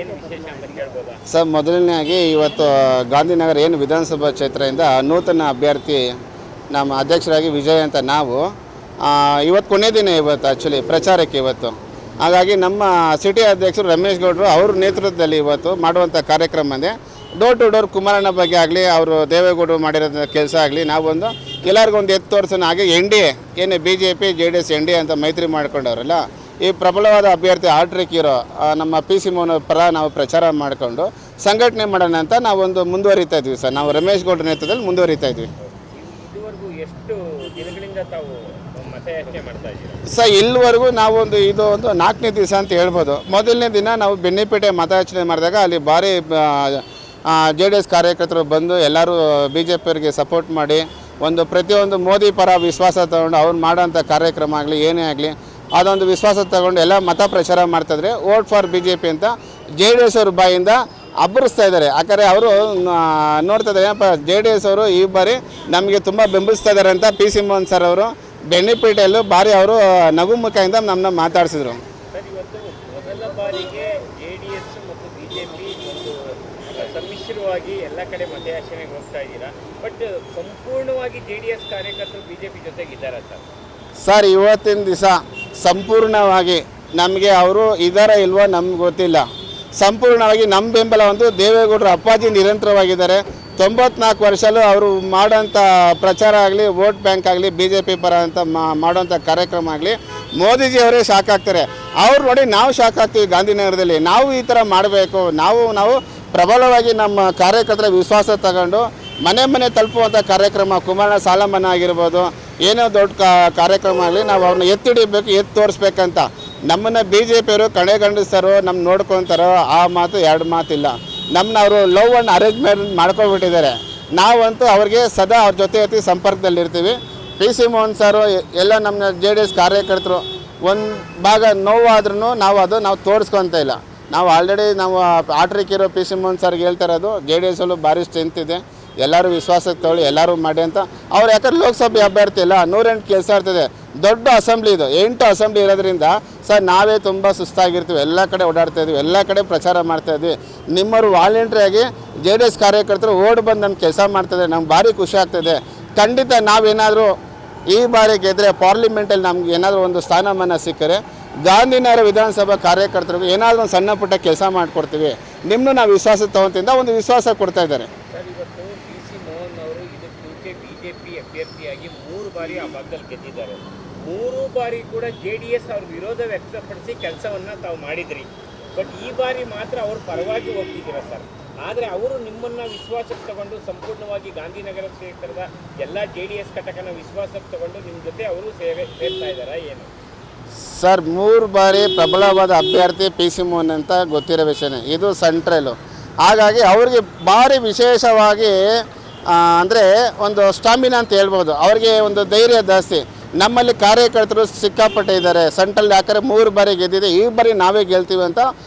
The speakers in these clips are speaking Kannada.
ಏನು ವಿಶೇಷ ಅಂತ ಕೇಳ್ಬೋದಾ? ಸರ್, ಮೊದಲನೇದಾಗಿ ಇವತ್ತು ಗಾಂಧಿನಗರ ಏನು ವಿಧಾನಸಭಾ ಕ್ಷೇತ್ರದಿಂದ ನೂತನ ಅಭ್ಯರ್ಥಿ ನಮ್ಮ ಅಧ್ಯಕ್ಷರಾಗಿ ವಿಜಯ್ ಅಂತ ನಾವು ಇವತ್ತು ಕೊನೆ ದಿನ ಇವತ್ತು ಆ್ಯಕ್ಚುಲಿ ಪ್ರಚಾರಕ್ಕೆ ಇವತ್ತು. ಹಾಗಾಗಿ ನಮ್ಮ ಸಿಟಿ ಅಧ್ಯಕ್ಷರು ರಮೇಶ್ ಗೌಡರು ಅವ್ರ ನೇತೃತ್ವದಲ್ಲಿ ಇವತ್ತು ಮಾಡುವಂಥ ಕಾರ್ಯಕ್ರಮ ಇದೆ. ಡೋರ್ ಟು ಡೋರ್ ಕುಮಾರಣ್ಣ ಬಗ್ಗೆ ಆಗಲಿ, ಅವರು ದೇವೇಗೌಡರು ಮಾಡಿರೋ ಕೆಲಸ ಆಗಲಿ, ನಾವೊಂದು ಎಲ್ಲರಿಗೊಂದು ಎತ್ತು ತೋರಿಸೋಣ. ಹಾಗೆ NDA ಏನು BJP JDS NDA ಅಂತ ಮೈತ್ರಿ ಮಾಡ್ಕೊಂಡವ್ರಲ್ಲ, ಈ ಪ್ರಬಲವಾದ ಅಭ್ಯರ್ಥಿ ಆರ್ಟ್ರಿಕ್ ಇರೋ ನಮ್ಮ PC ಮೋಹನ್ ಪರ ನಾವು ಪ್ರಚಾರ ಮಾಡಿಕೊಂಡು ಸಂಘಟನೆ ಮಾಡೋಣ ಅಂತ ನಾವೊಂದು ಮುಂದುವರಿತಾ ಇದ್ವಿ ಸರ್. ನಾವು ರಮೇಶ್ ಗೌಡ್ರ ನೇತೃತ್ವದಲ್ಲಿ ಮುಂದುವರಿತಾ ಇದ್ವಿ. ಇದುವರೆಗೂ ಎಷ್ಟು ದಿನಗಳಿಂದ ತಾವು ಮತಯಾಚನೆ ಮಾಡ್ತಾ ಇದ್ದೀರಾ ಸರ್? ಇಲ್ಲಿವರೆಗೂ ನಾವೊಂದು ಇದು ಒಂದು 4ನೇ ದಿವಸ ಅಂತ ಹೇಳ್ಬೋದು. ಮೊದಲನೇ ದಿನ ನಾವು ಬೆನ್ನಿಪೇಟೆ ಮತಯಾಚನೆ ಮಾಡಿದಾಗ ಅಲ್ಲಿ ಭಾರಿ JDS ಕಾರ್ಯಕರ್ತರು ಬಂದು ಎಲ್ಲರೂ BJPಯವರಿಗೆ ಸಪೋರ್ಟ್ ಮಾಡಿ ಪ್ರತಿಯೊಂದು ಮೋದಿ ಪರ ವಿಶ್ವಾಸ ತಗೊಂಡು ಅವ್ರು ಮಾಡೋಂಥ ಕಾರ್ಯಕ್ರಮ ಆಗಲಿ ಏನೇ ಆಗಲಿ ಅದೊಂದು ವಿಶ್ವಾಸ ತಗೊಂಡು ಎಲ್ಲ ಮತ ಪ್ರಚಾರ ಮಾಡ್ತಾಯಿದ್ರೆ ವೋಟ್ ಫಾರ್ BJP ಅಂತ JDS ಅವ್ರ ಬಾಯಿಂದ ಅಬ್ಬರಿಸ್ತಾ ಇದ್ದಾರೆ. ಯಾಕಂದರೆ ಅವರು ನೋಡ್ತಾ ಇದ್ದಾರೆ ಏನಪ್ಪ JDS ಅವರು ಈ ಬಾರಿ ನಮಗೆ ತುಂಬ ಬೆಂಬಲಿಸ್ತಾ ಇದ್ದಾರೆ ಅಂತ PC ಮೋಹನ್ ಸರ್ ಅವರು ಬೆನ್ನಿಪೇಟೆಯಲ್ಲೂ ಭಾರಿ ಅವರು ನಗುಮುಖದಿಂದ ನಮ್ಮನ್ನ ಮಾತಾಡಿಸಿದ್ರು. ಸರ್, ಇವತ್ತು ಮೊದಲ ಬಾರಿಗೆ JDS ಮತ್ತು BJP ಒಂದು ಸಮ್ಮಿಶ್ರವಾಗಿ ಎಲ್ಲ ಕಡೆ ಮತಯಾಚನೆಗೆ ಹೋಗ್ತಾ ಇದ್ದೀರಾ. ಬಟ್ ಸಂಪೂರ್ಣವಾಗಿ JDS ಕಾರ್ಯಕರ್ತರು BJP ಜೊತೆಗಿದ್ದಾರಾ ಸರ್? ಸರ್, ಇವತ್ತಿನ ದಿವಸ ಸಂಪೂರ್ಣವಾಗಿ ನಮಗೆ ಅವರು ಇದ್ದಾರಾ ಇಲ್ವೋ ನಮ್ಗೆ ಗೊತ್ತಿಲ್ಲ. ಸಂಪೂರ್ಣವಾಗಿ ನಮ್ಮ ಬೆಂಬಲ ಒಂದು ದೇವೇಗೌಡರು ಅಪ್ಪಾಜಿ ನಿರಂತರವಾಗಿದ್ದಾರೆ. 94 ವರ್ಷಲ್ಲೂ ಅವರು ಮಾಡೋಂಥ ಪ್ರಚಾರ ಆಗಲಿ, ವೋಟ್ ಬ್ಯಾಂಕ್ ಆಗಲಿ, BJP ಪರ ಅಂತ ಮಾಡೋಂಥ ಕಾರ್ಯಕ್ರಮ ಆಗಲಿ ಮೋದಿಜಿ ಅವರೇ ಶಾಕ್ ಆಗ್ತಾರೆ. ಅವ್ರು ನೋಡಿ ನಾವು ಶಾಕ್ ಆಗ್ತೀವಿ. ಗಾಂಧಿನಗರದಲ್ಲಿ ನಾವು ಈ ಥರ ಮಾಡಬೇಕು, ನಾವು ಪ್ರಬಲವಾಗಿ ನಮ್ಮ ಕಾರ್ಯಕರ್ತರ ವಿಶ್ವಾಸ ತಗೊಂಡು ಮನೆ ಮನೆ ತಲುಪುವಂಥ ಕಾರ್ಯಕ್ರಮ, ಕುಮಾರಣ್ಣ ಸಾಲ ಮನ್ನಾ ಆಗಿರ್ಬೋದು, ಏನೋ ದೊಡ್ಡ ಕಾರ್ಯಕ್ರಮ ಆಗಲಿ ನಾವು ಅವ್ರನ್ನ ಎತ್ತಿಡಿಬೇಕು, ಎತ್ತು ತೋರಿಸ್ಬೇಕಂತ ನಮ್ಮನ್ನು BJPಯವರು ಕಡೆಗಣಿಸ್ತಾರೋ ನಮ್ಮ ನೋಡ್ಕೊತಾರೋ ಆ ಮಾತು ಎರಡು ಮಾತಿಲ್ಲ. ನಮ್ಮನ್ನ ಅವರು ಲವ್ ಆ್ಯಂಡ್ ಅರೇಂಜ್ಮೆಂಟ್ ಮಾಡ್ಕೊಬಿಟ್ಟಿದ್ದಾರೆ. ನಾವಂತೂ ಅವ್ರಿಗೆ ಸದಾ ಅವ್ರ ಜೊತೆ ಸಂಪರ್ಕದಲ್ಲಿರ್ತೀವಿ. PC ಮೋಹನ್ ಸರು ಎಲ್ಲ ನಮ್ಮ JDS ಕಾರ್ಯಕರ್ತರು ಒಂದು ಭಾಗ ನೋವಾದ್ರೂ ನಾವು ತೋರಿಸ್ಕೊತ ಇಲ್ಲ. ನಾವು ಆಲ್ರೆಡಿ ನಾವು ಆರ್ಟ್ರಿಕ್ ಇರೋ PC ಮೋಹನ್ ಸರ್ಗೆ ಹೇಳ್ತಾ ಇರೋದು JDSಲ್ಲೂ ಭಾರಿ ಸ್ಟ್ರೆಂತ್ ಇದೆ, ಎಲ್ಲರೂ ವಿಶ್ವಾಸಕ್ಕೆ ತೊಗೊಳ್ಳಿ, ಎಲ್ಲರೂ ಮಾಡಿ ಅಂತ. ಅವ್ರು ಯಾಕಂದ್ರೆ ಲೋಕಸಭೆ ಅಭ್ಯರ್ಥಿ ಇಲ್ಲ, 108 ಕೆಲಸ ಇರ್ತದೆ, ದೊಡ್ಡ ಅಸೆಂಬ್ಲಿ ಇದು, 8 ಅಸೆಂಬ್ಲಿ ಇರೋದ್ರಿಂದ ಸರ್ ನಾವೇ ತುಂಬ ಸುಸ್ತಾಗಿರ್ತೀವಿ. ಎಲ್ಲ ಕಡೆ ಓಡಾಡ್ತಾಯಿದ್ವಿ, ಎಲ್ಲ ಕಡೆ ಪ್ರಚಾರ ಮಾಡ್ತಾಯಿದ್ವಿ. ನಿಮ್ಮವರು ವಾಲಂಟ್ರಿಯಾಗಿ JDS ಕಾರ್ಯಕರ್ತರು ಓಡ್ ಬಂದು ನಮ್ಮ ಕೆಲಸ ಮಾಡ್ತಾಯಿದ್ದಾರೆ, ನಮ್ಗೆ ಭಾರಿ ಖುಷಿ ಆಗ್ತಾಯಿದೆ. ಖಂಡಿತ ನಾವೇನಾದರೂ ಈ ಬಾರಿ ಗೆದ್ದರೆ ಪಾರ್ಲಿಮೆಂಟಲ್ಲಿ ನಮ್ಗೆ ಏನಾದರೂ ಒಂದು ಸ್ಥಾನಮಾನ ಸಿಕ್ಕರೆ ಗಾಂಧಿನಗರ ವಿಧಾನಸಭಾ ಕಾರ್ಯಕರ್ತರಿಗೂ ಏನಾದರೂ ಒಂದು ಸಣ್ಣ ಪುಟ್ಟ ಕೆಲಸ ಮಾಡಿಕೊಡ್ತೀವಿ, ನಿಮ್ಮನ್ನು ನಾವು ವಿಶ್ವಾಸ ತಗೊತಿಂದ ಒಂದು ವಿಶ್ವಾಸ ಕೊಡ್ತಾ ಇದ್ದಾರೆ. ಸರ್, ಇವತ್ತು PC ಮೋಹನ್ ಅವರು ಇದಕ್ಕೆ ಮುಂಚೆ BJP ಅಭ್ಯರ್ಥಿಯಾಗಿ 3 ಬಾರಿ ಆ ಭಾಗದಲ್ಲಿ ಗೆದ್ದಿದ್ದಾರೆ. 3 ಬಾರಿ ಕೂಡ JDS ಅವ್ರ ವಿರೋಧ ವ್ಯಕ್ತಪಡಿಸಿ ಕೆಲಸವನ್ನು ತಾವು ಮಾಡಿದ್ರಿ. ಬಟ್ ಈ ಬಾರಿ ಮಾತ್ರ ಅವ್ರ ಪರವಾಗಿ ಹೋಗ್ತಿದ್ದೀರಾ ಸರ್. ಆದರೆ ಅವರು ನಿಮ್ಮನ್ನು ವಿಶ್ವಾಸಕ್ಕೆ ತಗೊಂಡು ಸಂಪೂರ್ಣವಾಗಿ ಗಾಂಧಿನಗರ ಕ್ಷೇತ್ರದ ಎಲ್ಲ JDS ಘಟಕನ ವಿಶ್ವಾಸಕ್ಕೆ ತಗೊಂಡು ನಿಮ್ಮ ಜೊತೆ ಅವರು ಸೇರ್ತಾ ಇದ್ದಾರಾ ಏನು? ಸರ್, 3 ಬಾರಿ ಪ್ರಬಲವಾದ ಅಭ್ಯರ್ಥಿ PC ಮೋಹನ್ ಅಂತ ಗೊತ್ತಿರೋ ವಿಷಯನೇ, ಇದು ಸೆಂಟ್ರಲು. ಹಾಗಾಗಿ ಅವ್ರಿಗೆ ಭಾರಿ ವಿಶೇಷವಾಗಿ ಅಂದರೆ ಒಂದು ಸ್ಟಾಮಿನಾ ಅಂತ ಹೇಳ್ಬೋದು, ಅವ್ರಿಗೆ ಒಂದು ಧೈರ್ಯ ಜಾಸ್ತಿ. ನಮ್ಮಲ್ಲಿ ಕಾರ್ಯಕರ್ತರು ಸಿಕ್ಕಾಪಟ್ಟೆ ಇದ್ದಾರೆ ಸೆಂಟ್ರಲ್. ಯಾಕಂದರೆ 3 ಬಾರಿ ಗೆದ್ದಿದೆ, ಈ ಬಾರಿ ನಾವೇ ಗೆಲ್ತೀವಿ ಅಂತ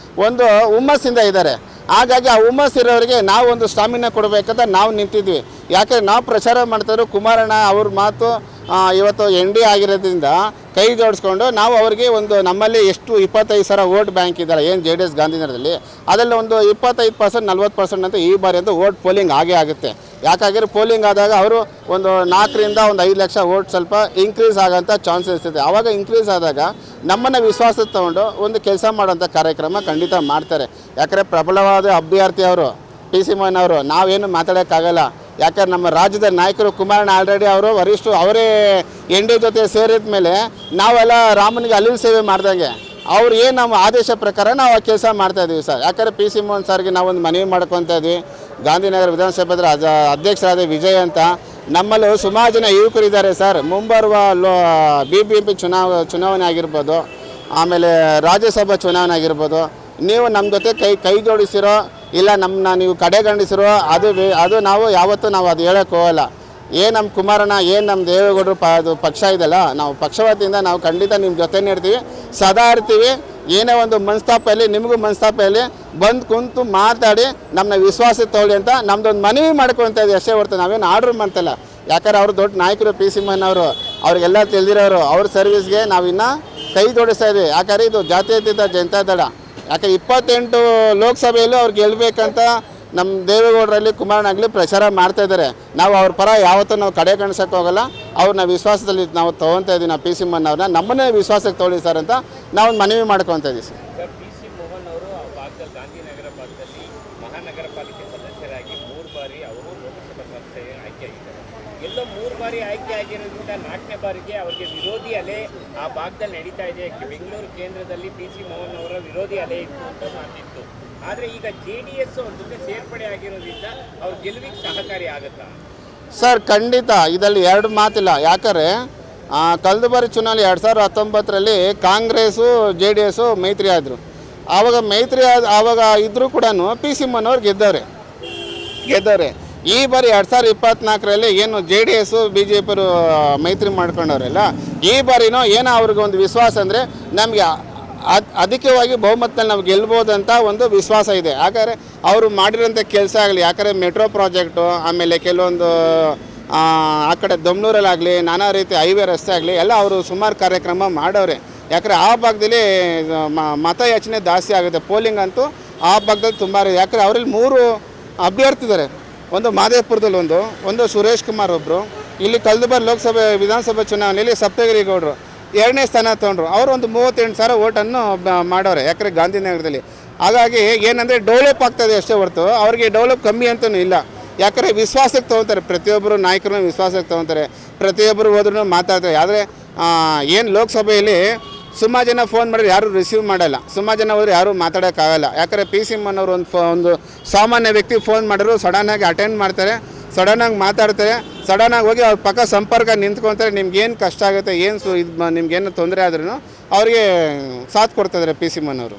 ಒಂದು ಹುಮ್ಮಸ್ಸಿಂದ ಇದ್ದಾರೆ. ಹಾಗಾಗಿ ಆ ಹುಮ್ಮಸ್ಸಿರೋರಿಗೆ ನಾವು ಒಂದು ಸ್ಟಾಮಿನಾ ಕೊಡಬೇಕಂತ ನಾವು ನಿಂತಿದ್ವಿ. ಯಾಕೆಂದರೆ ನಾವು ಪ್ರಚಾರ ಮಾಡ್ತಾಯಿದ್ರು ಕುಮಾರಣ್ಣ ಅವ್ರ ಮಾತು ಇವತ್ತು NDA ಆಗಿರೋದ್ರಿಂದ ಕೈ ಜೋಡಿಸ್ಕೊಂಡು ನಾವು ಅವ್ರಿಗೆ ಒಂದು ನಮ್ಮಲ್ಲಿ ಎಷ್ಟು 25,000 ವೋಟ್ ಬ್ಯಾಂಕ್ ಇದ್ದಾರೆ ಏನು JDS ಗಾಂಧಿನಗರದಲ್ಲಿ, ಅದರಲ್ಲಿ ಒಂದು 25% 40% ಅಂತ ಈ ಬಾರಿ ಅಂತ ವೋಟ್ ಪೋಲಿಂಗ್ ಆಗೇ ಆಗುತ್ತೆ. ಯಾಕಾಗಿದ್ರೆ ಪೋಲಿಂಗ್ ಆದಾಗ ಅವರು ಒಂದು 4 ರಿಂದ 5 ಲಕ್ಷ ವೋಟ್ ಸ್ವಲ್ಪ ಇನ್ಕ್ರೀಸ್ ಆಗೋಂಥ ಚಾನ್ಸಸ್ ಇದೆ. ಆವಾಗ ಇನ್ಕ್ರೀಸ್ ಆದಾಗ ನಮ್ಮನ್ನು ವಿಶ್ವಾಸ ತಗೊಂಡು ಒಂದು ಕೆಲಸ ಮಾಡೋಂಥ ಕಾರ್ಯಕ್ರಮ ಖಂಡಿತ ಮಾಡ್ತಾರೆ. ಯಾಕಂದರೆ ಪ್ರಬಲವಾದ ಅಭ್ಯರ್ಥಿ ಅವರು PC ಮೋಹನ್ ಅವರು, ನಾವೇನು ಮಾತಾಡೋಕ್ಕಾಗಲ್ಲ. ಯಾಕಂದ್ರೆ ನಮ್ಮ ರಾಜ್ಯದ ನಾಯಕರು ಕುಮಾರಣ್ಣ ಆಲ್ರೆಡಿ ಅವರು ವರಿಷ್ಠರು ಅವರೇ NDA ಜೊತೆ ಸೇರಿದ ಮೇಲೆ ನಾವೆಲ್ಲ ರಾಮನಿಗೆ ಅಲ್ಲಿಲ್ ಸೇವೆ ಮಾಡ್ದಂಗೆ ಅವ್ರು ಏನು ನಮ್ಮ ಆದೇಶ ಪ್ರಕಾರ ನಾವು ಆ ಕೆಲಸ ಮಾಡ್ತಾಯಿದ್ವಿ ಸರ್. ಯಾಕಂದರೆ PC ಮೋಹನ್ ಸರ್ಗೆ ನಾವೊಂದು ಮನವಿ ಮಾಡ್ಕೊತಾ ಇದ್ವಿ. ಗಾಂಧಿನಗರ ವಿಧಾನಸಭೆ ಅಧ್ಯಕ್ಷರಾದ ವಿಜಯ್ ಅಂತ ನಮ್ಮಲ್ಲೂ ಸುಮಾರು ಜನ ಯುವಕರಿದ್ದಾರೆ ಸರ್. ಮುಂಬರುವ BBMP ಚುನಾವಣೆ ಆಗಿರ್ಬೋದು, ಆಮೇಲೆ ರಾಜ್ಯಸಭಾ ಚುನಾವಣೆ ಆಗಿರ್ಬೋದು, ನೀವು ನಮ್ಮ ಜೊತೆ ಕೈ ಜೋಡಿಸಿರೋ ಇಲ್ಲ ನಮ್ಮನ್ನ ನೀವು ಕಡೆಗಣಿಸಿರೋ ಅದು ನಾವು ಯಾವತ್ತೂ ನಾವು ಅದು ಹೇಳೋಕ್ಕೆ ಹೋಗಲ್ಲ. ಏನು ನಮ್ಮ ಕುಮಾರಣ್ಣ ಏನು ನಮ್ಮ ದೇವೇಗೌಡರು ಅದು ಪಕ್ಷ ಇದೆಯಲ್ಲ, ನಾವು ಪಕ್ಷವಾತಿಯಿಂದ ನಾವು ಖಂಡಿತ ನಿಮ್ಮ ಜೊತೆನೇ ಇರ್ತೀವಿ, ಸದಾ ಇರ್ತೀವಿ. ಏನೇ ಒಂದು ಮನಸ್ತಾಪ ಇರಲಿ, ನಿಮಗೂ ಮನಸ್ತಾಪ ಇರಲಿ, ಬಂದು ಕುಂತು ಮಾತಾಡಿ ನಮ್ಮನ್ನ ವಿಶ್ವಾಸ ತೊಗೊಳ್ಳಿ ಅಂತ ನಮ್ಮದೊಂದು ಮನವಿ ಮಾಡ್ಕೊತ ಇದ್ದೀವಿ ಅಷ್ಟೇ ಹೊರತು ನಾವೇನು ಆರ್ಡ್ರ್ ಮಾಡ್ತಿಲ್ಲ. ಯಾಕಂದ್ರೆ ಅವರು ದೊಡ್ಡ ನಾಯಕರು PC ಮೋಹನ್ ಅವರು, ಅವ್ರಿಗೆಲ್ಲ ತಿಳಿದಿರೋರು, ಅವ್ರ ಸರ್ವಿಸ್ಗೆ ನಾವಿನ್ನೂ ಕೈ ಜೋಡಿಸ್ತಾ ಇದ್ದೀವಿ. ಯಾಕಂದರೆ ಇದು ಜಾತ್ಯತೀತ ಜನತಾದಳ ಯಾಕೆ 28 ಲೋಕಸಭೆಯಲ್ಲೂ ಅವ್ರು ಗೆಲ್ಲಬೇಕಂತ ನಮ್ಮ ದೇವೇಗೌಡರಲ್ಲಿ ಕುಮಾರನಾಗಲಿ ಪ್ರಚಾರ ಮಾಡ್ತಾ ಇದ್ದಾರೆ. ನಾವು ಅವ್ರ ಪರ ಯಾವತ್ತೂ ನಾವು ಕಡೆ ಕಾಣಿಸೋಕೆ ಹೋಗಲ್ಲ. ಅವ್ರನ್ನ ವಿಶ್ವಾಸದಲ್ಲಿ ನಾವು ತೊಗೊತಾ ಇದ್ದೀವಿ. ನಾವು PC ಮೋಹನ್ ಅವ್ರನ್ನ ನಮ್ಮನ್ನೇ ವಿಶ್ವಾಸಕ್ಕೆ ತೊಗೊಳಿ ಸರ್ ಅಂತ ನಾವು ಮನವಿ ಮಾಡ್ಕೊತಾ ಇದ್ದೀವಿ ಸರ್. PC ಮೋಹನ್ ಅವರು ಆ ಭಾಗದಲ್ಲಿ ಗಾಂಧಿನಗರ ಭಾಗದಲ್ಲಿ ಮಹಾನಗರ ಪಾಲಿಕೆ ಸದಸ್ಯರಾಗಿ 3 ಬಾರಿ ಅವರು ಲೋಕಸಭಾ ಸದಸ್ಯ ಆಯ್ಕೆಯಾಗಿದ್ದಾರೆ. ಎಲ್ಲೋ 3 ಬಾರಿ ಆಯ್ಕೆ ಆಗಿರೋದ್ರಿಂದ 4ನೇ ಬಾರಿಗೆ ಅವರಿಗೆ ವಿರೋಧಿ ಅಲೆ ಆ ಭಾಗದಲ್ಲಿ ನಡೀತಾ ಇದೆ. ಬೆಂಗಳೂರು ಕೇಂದ್ರದಲ್ಲಿ PC ಮೋಹನ್ ಅವರ ವಿರೋಧಿ ಅಲೆ ಇತ್ತು ಅಂತ ಮಾತಿತ್ತು. ಆದರೆ ಈಗ JDS ಅವ್ರ ಜೊತೆ ಸೇರ್ಪಡೆ ಆಗಿರೋದ್ರಿಂದ ಅವ್ರ ಗೆಲುವಿಗೆ ಸಹಕಾರಿ ಆಗುತ್ತಾ ಸರ್? ಖಂಡಿತ ಇದರಲ್ಲಿ 2 ಮಾತಿಲ್ಲ. ಯಾಕಂದರೆ ಕಳೆದ ಬಾರಿ ಚುನಾವಣೆ 2019ರಲ್ಲಿ ಕಾಂಗ್ರೆಸ್ಸು JDS ಮೈತ್ರಿ ಆದರು. ಆವಾಗ ಮೈತ್ರಿ ಆವಾಗ ಇದ್ದರೂ ಕೂಡ PC ಮೋಹನ್ ಅವ್ರು ಗೆದ್ದವ್ರೆ. ಈ ಬಾರಿ 2024ರಲ್ಲಿ ಏನು JDS BJP ಮೈತ್ರಿ ಮಾಡ್ಕೊಂಡವ್ರಲ್ಲ, ಈ ಬಾರಿನೂ ಏನೋ ಅವ್ರಿಗೆ ಒಂದು ವಿಶ್ವಾಸ ಅಂದರೆ ನಮಗೆ ಅಧಿಕವಾಗಿ ಬಹುಮತದಲ್ಲಿ ನಾವು ಗೆಲ್ಬೋದಂತ ಒಂದು ವಿಶ್ವಾಸ ಇದೆ. ಯಾಕಂದರೆ ಅವರು ಮಾಡಿರೋಂಥ ಕೆಲಸ ಆಗಲಿ, ಯಾಕಂದರೆ ಮೆಟ್ರೋ ಪ್ರಾಜೆಕ್ಟು, ಆಮೇಲೆ ಕೆಲವೊಂದು ಆ ಕಡೆ ದಮ್ನೂರಲ್ಲಾಗಲಿ ನಾನಾ ರೀತಿ ಹೈವೇ ರಸ್ತೆ ಆಗಲಿ ಎಲ್ಲ ಅವರು ಸುಮಾರು ಕಾರ್ಯಕ್ರಮ ಮಾಡವ್ರೆ. ಯಾಕಂದರೆ ಆ ಭಾಗದಲ್ಲಿ ಮತಯಾಚನೆ ಜಾಸ್ತಿ ಆಗುತ್ತೆ. ಪೋಲಿಂಗ್ ಅಂತೂ ಆ ಭಾಗದಲ್ಲಿ ತುಂಬ ಇದೆ. ಯಾಕಂದರೆ ಅವರಲ್ಲಿ 3 ಅಭ್ಯರ್ಥಿ ಇದ್ದಾರೆ. ಒಂದು ಮಾದೇಪುರದಲ್ಲಿ ಒಂದು ಸುರೇಶ್ ಕುಮಾರ್ ಒಬ್ಬರು, ಇಲ್ಲಿ ಕಳೆದ ಬಾರಿ ಲೋಕಸಭೆ ವಿಧಾನಸಭೆ ಚುನಾವಣೆಯಲ್ಲಿ ಸಪ್ತಗಿರಿ ಗೌಡರು 2ನೇ ಸ್ಥಾನ ತೊಗೊಂಡ್ರು. ಅವರು ಒಂದು 38,000 ಓಟನ್ನು ಮಾಡೋರೆ, ಯಾಕಂದರೆ ಗಾಂಧಿನಗರದಲ್ಲಿ. ಹಾಗಾಗಿ ಏನಂದರೆ ಡೆವಲಪ್ ಆಗ್ತದೆ ಅಷ್ಟೇ ಹೊರತು ಅವ್ರಿಗೆ ಡೆವಲಪ್ ಕಮ್ಮಿ ಅಂತಲೂ ಇಲ್ಲ. ಯಾಕಂದರೆ ವಿಶ್ವಾಸಕ್ಕೆ ತೊಗೊತಾರೆ, ಪ್ರತಿಯೊಬ್ಬರು ನಾಯಕರನ್ನು ವಿಶ್ವಾಸಕ್ಕೆ ತೊಗೊತಾರೆ, ಪ್ರತಿಯೊಬ್ಬರು ಹೋದ್ರೂ ಮಾತಾಡ್ತಾರೆ. ಆದರೆ ಏನು ಲೋಕಸಭೆಯಲ್ಲಿ ಸುಮಾರು ಜನ ಫೋನ್ ಮಾಡಿದ್ರೆ ಯಾರೂ ರಿಸೀವ್ ಮಾಡಲ್ಲ, ಸುಮಾರು ಜನ ಹೋದರೆ ಯಾರೂ ಮಾತಾಡೋಕ್ಕಾಗಲ್ಲ. ಯಾಕಂದರೆ PC ಮೋಹನ್ ಅವರು ಒಂದು ಸಾಮಾನ್ಯ ವ್ಯಕ್ತಿ ಫೋನ್ ಮಾಡಿದ್ರು ಸಡನ್ನಾಗಿ ಅಟೆಂಡ್ ಮಾಡ್ತಾರೆ, ಸಡನ್ನಾಗಿ ಮಾತಾಡ್ತಾರೆ, ಸಡನ್ನಾಗಿ ಹೋಗಿ ಅವ್ರ ಪಕ್ಕ ಸಂಪರ್ಕ ನಿಂತ್ಕೊತಾರೆ. ನಿಮ್ಗೇನು ಕಷ್ಟ ಆಗುತ್ತೆ, ಏನು ನಿಮ್ಗೇನು ತೊಂದರೆ ಆದ್ರೂ ಅವ್ರಿಗೆ ಸಾಥ್ ಕೊಡ್ತಿದ್ದಾರೆ PC ಮೋಹನ್ ಅವರು.